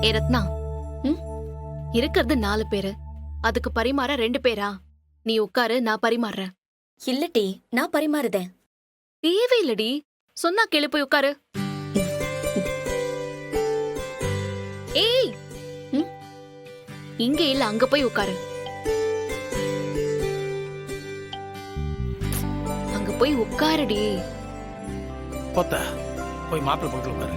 ஏ ரத்னா, ம்? இருக்கிறது 4 பேரு, அதுக்கு பரிமாற 2 பேரா? நீ உட்காரு, நான் பரிமாறுறேன். இல்லடி, நான் பரிமாறுதேன். தேவையில்லடி, சொன்னா கேளு, போய் உட்காரு. ஏய், ம்? இங்க இல்ல, அங்க போய் உட்காரு. அங்க போய் உட்காருடி. போத்த போய் மாப்பிள்ளை பக்கத்துல உட்காரு.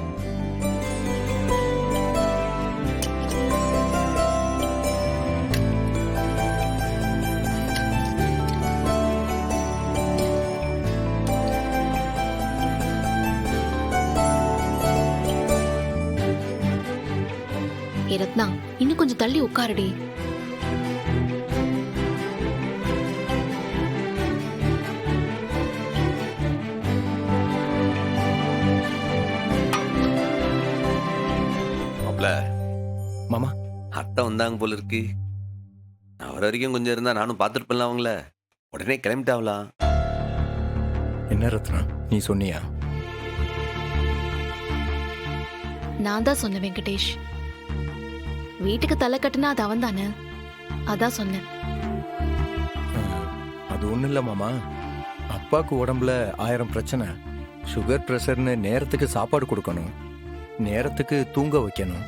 ஏ ரத்னா, இன்னும் கொஞ்சம் தள்ளி உட்காருடி. மாப்ள, மாமா, அத்தை வந்தாங்க போல இருக்கு. நான் வர வரைக்கும் கொஞ்சம் இருந்தா நானும் பார்த்துருப்பேன்ல அவங்கள. உடனே கிளம்பிட்டாவலாம். என்ன ரத்னா, நீ சொன்னியா? நான் தான் சொன்னேன் வெங்கடேஷ். வீட்டுக்கு தலை கட்டுனா அது அவன் தானே, அதான் சொன்னேன். அது ஒண்ணும் இல்ல மாமா. அப்பாவுக்கு உடம்புல 1000 பிரச்சனை. சுகர் பிரஷர்னு நேரத்துக்கு சாப்பாடு கொடுக்கணும், நேரத்துக்கு தூங்க வைக்கணும்.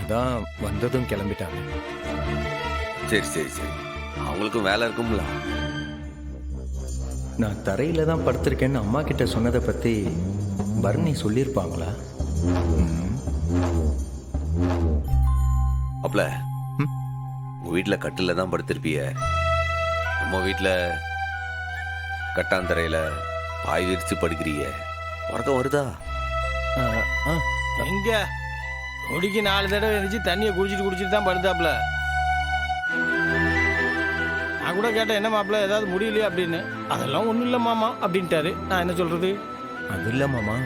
அதான் வந்ததும் கிளம்பிட்டாங்க. சரி சரி சரி, அவங்களுக்கும் வேலை இருக்கும்ல. நான் தரையில தான் படுத்திருக்கேன்னு அம்மா கிட்ட சொன்னதை பத்தி பரணி சொல்லியிருப்பாங்களா? மாப்ள, ம்? உங்க வீட்டில் கட்டில தான் படுத்திருப்பிய. நம்ம வீட்டில் கட்டாந்தரையில் பாய் விரிச்சு படுக்கிறீங்க. உறக்கம் வருதா? ஆ, ஆ, எங்க குடிக்கு 4 தடவை எழுந்திரிச்சு தண்ணியை குடிச்சிட்டு தான் படுத்தாப்புல. நான் கூட கேட்டேன், என்ன மாப்பிள்ள ஏதாவது முடியலையா அப்படின்னு. அதெல்லாம் ஒன்றும் இல்லை மாமா அப்படின்ட்டாரு. நான் என்ன சொல்றது? அது இல்ல மாமா.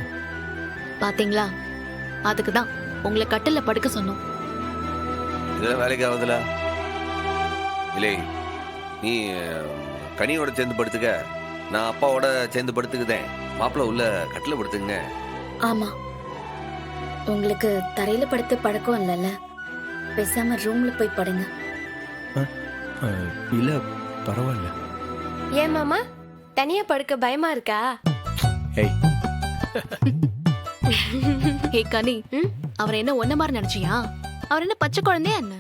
பாத்தீங்களா, அதுக்கு தான் உங்களை கட்டில படுக்க சொன்னோம். இதெல்லாம் வேலைக்கு ஆகுதுல. இல்லை, நீ கனியோட சேர்ந்து படுத்துக்க, நான் அப்பாவோட சேர்ந்து படுத்துக்குதேன். மாப்பிள்ள உள்ள கட்டில படுத்துங்க. ஆமா, உங்களுக்கு தரையில படுத்து பழக்கம் இல்லைல்ல, பேசாம ரூம்ல போய் படுங்க. இல்ல, பரவாயில்ல. ஏன் மாமா, தனியா படுக்க பயமா இருக்கா? ஏய், ஹே கனி, அவர் என்ன ஒன்ன மாதிரி நினைச்சியா? அவர் என்ன பச்சை குழந்தையா என்ன?